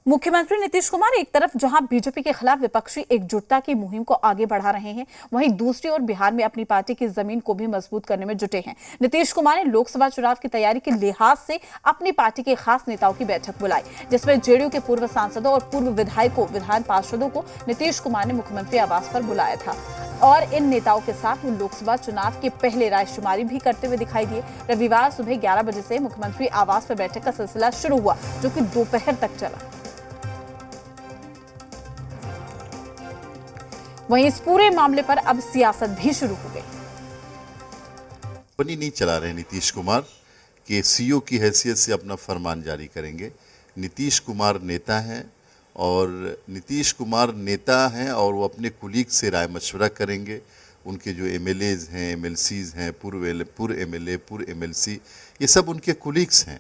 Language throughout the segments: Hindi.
मुख्यमंत्री नीतीश कुमार एक तरफ जहां बीजेपी के खिलाफ विपक्षी एकजुटता की मुहिम को आगे बढ़ा रहे हैं, वहीं दूसरी ओर बिहार में अपनी पार्टी की जमीन को भी मजबूत करने में जुटे हैं। नीतीश कुमार ने लोकसभा चुनाव की तैयारी के लिहाज से अपनी पार्टी के खास नेताओं की बैठक बुलाई, जिसमें जेडीयू के पूर्व सांसदों और पूर्व विधायकों, विधान पार्षदों को नीतीश कुमार ने मुख्यमंत्री आवास पर बुलाया था और इन नेताओं के साथ वो लोकसभा चुनाव के पहले रायशुमारी भी करते हुए दिखाई दिए। रविवार सुबह 11 बजे से मुख्यमंत्री आवास पर बैठक का सिलसिला शुरू हुआ, जो कि दोपहर तक चला। वहीं इस पूरे मामले पर अब सियासत भी शुरू हो गई। कंपनी नहीं चला रहे नीतीश कुमार कि सीईओ की हैसियत से अपना फरमान जारी करेंगे। नीतीश कुमार नेता हैं और नीतीश कुमार नेता हैं और वो अपने कुलीग से राय मशवरा करेंगे। उनके जो एमएलएज हैं, एमएलसीज हैं, पूर्व एमएलए, पूर्व एमएलसी, ये सब उनके कुलीग्स हैं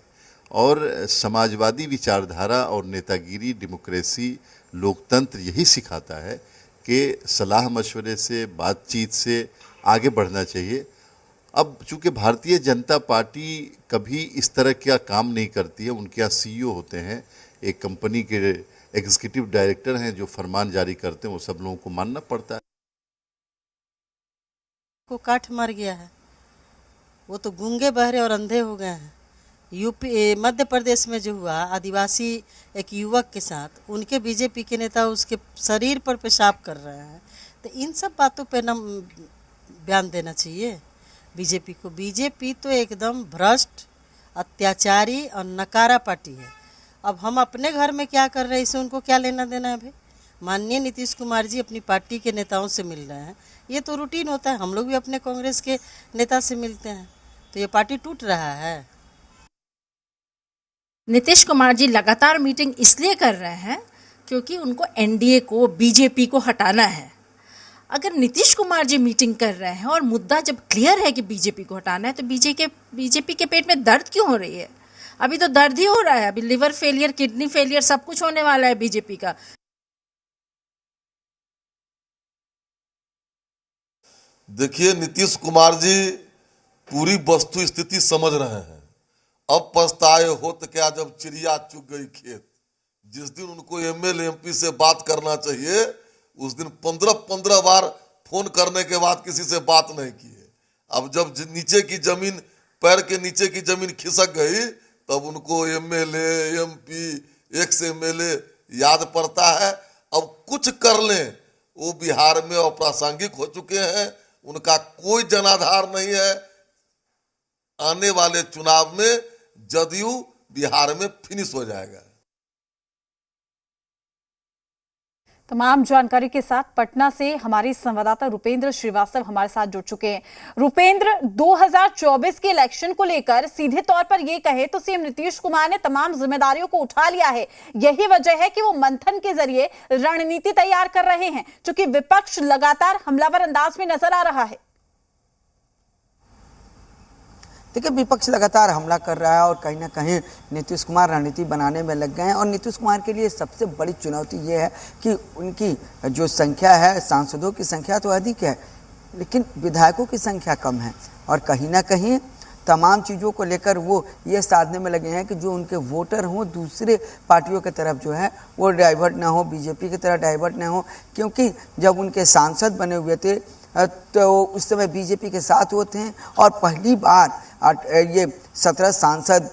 और समाजवादी विचारधारा और नेतागिरी, डेमोक्रेसी, लोकतंत्र यही सिखाता है कि सलाह मशवरे से, बातचीत से आगे बढ़ना चाहिए। अब चूंकि भारतीय जनता पार्टी कभी इस तरह का काम नहीं करती है, उनके यहाँ सीईओ होते हैं, एक कंपनी के एग्जीक्यूटिव डायरेक्टर हैं जो फरमान जारी करते हैं, वो सब लोगों को मानना पड़ता है। को काठ मर गया है, वो तो गूंगे बहरे और अंधे हो गए हैं। यूपी मध्य प्रदेश में जो हुआ, आदिवासी एक युवक के साथ उनके बीजेपी के नेता उसके शरीर पर पेशाब कर रहे हैं, तो इन सब बातों पे न बयान देना चाहिए बीजेपी को। बीजेपी तो एकदम भ्रष्ट, अत्याचारी और नकारा पार्टी है। अब हम अपने घर में क्या कर रहे हैं, इससे उनको क्या लेना देना है भाई। माननीय नीतीश कुमार जी अपनी पार्टी के नेताओं से मिल रहे हैं, ये तो रूटीन होता है। हम लोग भी अपने कांग्रेस के नेता से मिलते हैं, तो ये पार्टी टूट रहा है। नीतीश कुमार जी लगातार मीटिंग इसलिए कर रहे हैं क्योंकि उनको एनडीए को, बीजेपी को हटाना है। अगर नीतीश कुमार जी मीटिंग कर रहे हैं और मुद्दा जब क्लियर है कि बीजेपी को हटाना है, तो बीजेपी के पेट में दर्द क्यों हो रही है? अभी तो दर्द ही हो रहा है, अभी लिवर फेलियर, किडनी फेलियर, सब कुछ होने वाला है बीजेपी का। देखिए, नीतीश कुमार जी पूरी वस्तु स्थिति समझ रहे हैं। अब पछताए हो तो क्या, जब चिड़िया चुग गई खेत। जिस दिन उनको एमएलए एमपी से बात करना चाहिए, उस दिन 15 बार फोन करने के बाद किसी से बात नहीं की है। अब जब नीचे की जमीन, पैर के नीचे की जमीन खिसक गई, तब उनको एमएलए, एमपी, एक्स एमएलए याद पड़ता है। अब कुछ कर लें, वो बिहार में अप्रासंगिक हो चुके हैं, उनका कोई जनाधार नहीं है। आने वाले चुनाव में जदयू बिहार में फिनिश हो जाएगा। तमाम जानकारी के साथ पटना से हमारी संवाददाता रुपेंद्र श्रीवास्तव हमारे साथ जुड़ चुके हैं। रुपेंद्र, 2024 के इलेक्शन को लेकर सीधे तौर पर यह कहे तो सीएम नीतीश कुमार ने तमाम जिम्मेदारियों को उठा लिया है। यही वजह है कि वो मंथन के जरिए रणनीति तैयार कर रहे हैं, क्योंकि विपक्ष लगातार हमलावर अंदाज में नजर आ रहा है। देखिए, विपक्ष लगातार हमला कर रहा है और कहीं ना कहीं नीतीश कुमार रणनीति बनाने में लग गए हैं। और नीतीश कुमार के लिए सबसे बड़ी चुनौती ये है कि उनकी जो संख्या है, सांसदों की संख्या तो अधिक है, लेकिन विधायकों की संख्या कम है। और कहीं ना कहीं तमाम चीज़ों को लेकर वो ये साधने में लगे हैं कि जो उनके वोटर हों दूसरे पार्टियों की तरफ जो है वो डाइवर्ट ना हो, बीजेपी की तरफ डाइवर्ट ना हो। क्योंकि जब उनके सांसद बने हुए थे तो उस समय बीजेपी के साथ होते हैं और पहली बार ये 17 सांसद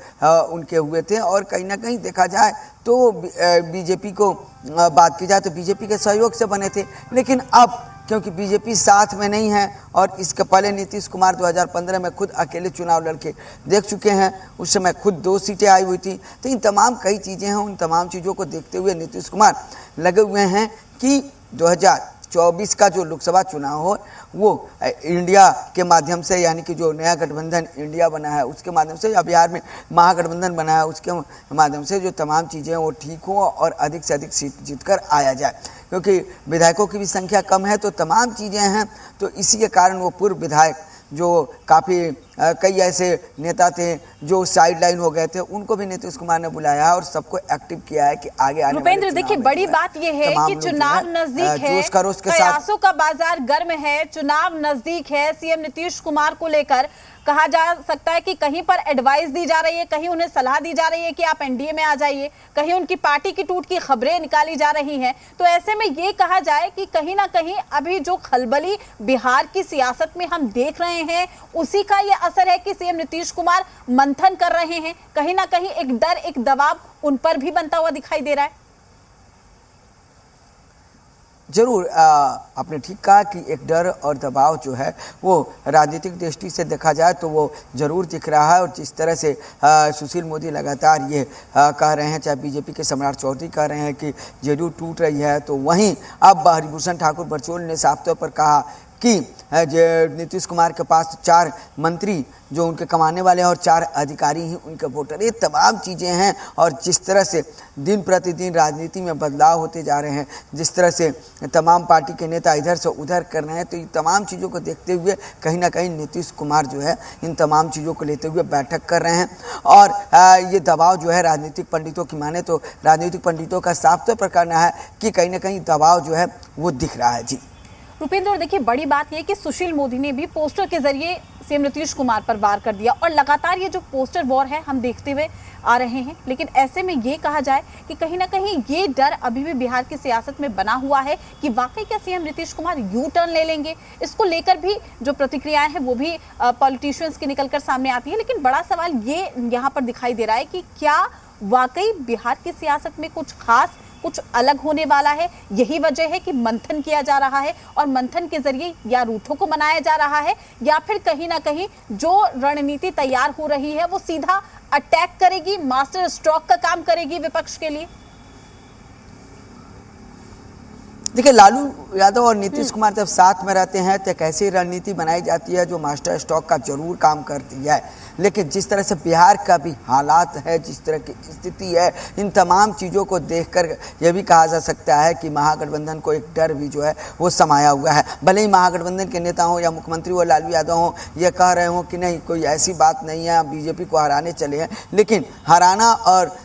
उनके हुए थे। और कहीं ना कहीं देखा जाए तो बीजेपी को बात की जाए तो बीजेपी के सहयोग से बने थे। लेकिन अब क्योंकि बीजेपी साथ में नहीं है और इसके पहले नीतीश कुमार 2015 में खुद अकेले चुनाव लड़के देख चुके हैं, उस समय खुद 2 सीटें आई हुई थी। तो इन तमाम कई चीज़ें हैं, उन तमाम चीज़ों को देखते हुए नीतीश कुमार लगे हुए हैं कि 2024 का जो लोकसभा चुनाव हो वो इंडिया के माध्यम से, यानी कि जो नया गठबंधन इंडिया बना है उसके माध्यम से, या बिहार में महागठबंधन बना है उसके माध्यम से जो तमाम चीज़ें वो ठीक हो और अधिक से अधिक सीट जीतकर आया जाए। क्योंकि विधायकों की भी संख्या कम है, तो तमाम चीज़ें हैं। तो इसी के कारण वो पूर्व विधायक जो काफ़ी कई ऐसे नेता थे जो साइड लाइन हो गए थे, उनको भी नीतीश कुमार ने बुलाया है और सबको एक्टिव किया है कि आगे आने वाले रुपेंद्र, देखिए चुनाव में बड़ी जो बात यह है तमाम कि लोग जो चुनाव है, नजदीक है, जोश खरोश के साथ कयासों का बाजार गर्म है, चुनाव नजदीक है। सीएम नीतीश कुमार को लेकर कहा जा सकता है कि कहीं पर एडवाइस दी जा रही है, कहीं उन्हें सलाह दी जा रही है कि आप एनडीए में आ जाइए, कहीं उनकी पार्टी की टूट की खबरें निकाली जा रही हैं। तो ऐसे में ये कहा जाए कि कहीं ना कहीं अभी जो खलबली बिहार की सियासत में हम देख रहे हैं, उसी का ये असर है कि सीएम नीतीश कुमार मंथन कर रहे हैं। कहीं ना कहीं एक डर, एक दबाव उन पर भी बनता हुआ दिखाई दे रहा है। जरूर आपने ठीक कहा कि एक डर और दबाव जो है वो राजनीतिक दृष्टि से देखा जाए तो वो जरूर दिख रहा है। और जिस तरह से सुशील मोदी लगातार ये कह रहे हैं, चाहे बीजेपी के सम्राट चौधरी कह रहे हैं कि जेडीयू टूट रही है, तो वहीं अब हरिभूषण ठाकुर बड़चोल ने साफ तौर पर कहा कि नीतीश कुमार के पास 4 मंत्री जो उनके कमाने वाले हैं और 4 अधिकारी ही उनके वोटर, ये तमाम चीज़ें हैं। और जिस तरह से दिन प्रतिदिन राजनीति में बदलाव होते जा रहे हैं, जिस तरह से तमाम पार्टी के नेता इधर से उधर कर रहे हैं, तो ये तमाम चीज़ों को देखते हुए कहीं ना कहीं नीतीश कुमार जो है इन तमाम चीज़ों को लेते हुए बैठक कर रहे हैं। और ये दबाव जो है राजनीतिक पंडितों की माने तो राजनीतिक पंडितों का साफ तौर पर कहना है कि कहीं ना कहीं दबाव जो है वो दिख रहा है। जी रुपेंद्र, और देखिए बड़ी बात यह कि सुशील मोदी ने भी पोस्टर के जरिए सीएम नीतीश कुमार पर वार कर दिया और लगातार ये जो पोस्टर वॉर है हम देखते हुए आ रहे हैं। लेकिन ऐसे में ये कहा जाए कि कहीं ना कहीं ये डर अभी भी बिहार की सियासत में बना हुआ है कि वाकई क्या CM Nitish Kumar U turn ले लेंगे। इसको लेकर भी जो प्रतिक्रियाएं हैं वो भी पॉलिटिशियंस की निकलकर सामने आती है। लेकिन बड़ा सवाल ये यहाँ पर दिखाई दे रहा है कि क्या वाकई बिहार की सियासत में कुछ खास, कुछ अलग होने वाला है। यही वजह है कि मंथन किया जा रहा है और मंथन के जरिए या रूठों को मनाया जा रहा है या फिर कहीं ना कहीं जो रणनीति तैयार हो रही है वो सीधा अटैक करेगी, मास्टर स्ट्रोक का काम करेगी विपक्ष के लिए। देखिए, लालू यादव और नीतीश कुमार जब साथ में रहते हैं तो एक ऐसी रणनीति बनाई जाती है जो मास्टर स्ट्रोक का जरूर काम करती है। लेकिन जिस तरह से बिहार का भी हालात है, जिस तरह की स्थिति है, इन तमाम चीज़ों को देखकर यह भी कहा जा सकता है कि महागठबंधन को एक डर भी जो है वो समाया हुआ है। भले ही महागठबंधन के नेता हों या मुख्यमंत्री हो लालू यादव हों, ये कह रहे हों कि नहीं कोई ऐसी बात नहीं है, बीजेपी को हराने चले हैं, लेकिन हराना और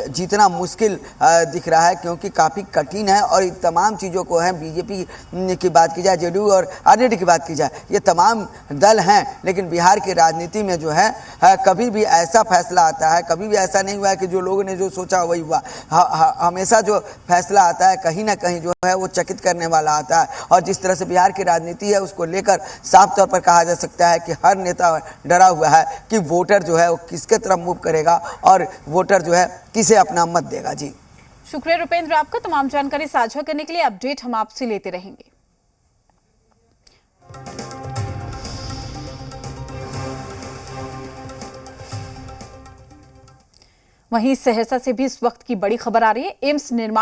जीतना मुश्किल दिख रहा है क्योंकि काफ़ी कठिन है। और इन तमाम चीज़ों को है, बीजेपी की बात की जाए, जेडीयू और आरजेडी की बात की जाए, ये तमाम दल हैं। लेकिन बिहार की राजनीति में जो है कभी भी ऐसा फैसला आता है, कभी भी ऐसा नहीं हुआ है कि जो लोगों ने जो सोचा वही हुआ। हमेशा जो फैसला आता है कहीं ना कहीं जो है वो चकित करने वाला आता है। और जिस तरह से बिहार की राजनीति है उसको लेकर साफ तौर पर कहा जा सकता है कि हर नेता डरा हुआ है कि वोटर जो है वो किसके तरफ मूव करेगा और वोटर जो है किसे अपना मत देगा। जी शुक्रिया रुपेंद्र आपका तमाम जानकारी साझा करने के लिए। अपडेट हम आपसे लेते रहेंगे। वहीं सहरसा से भी इस वक्त की बड़ी खबर आ रही है। एम्स निर्माण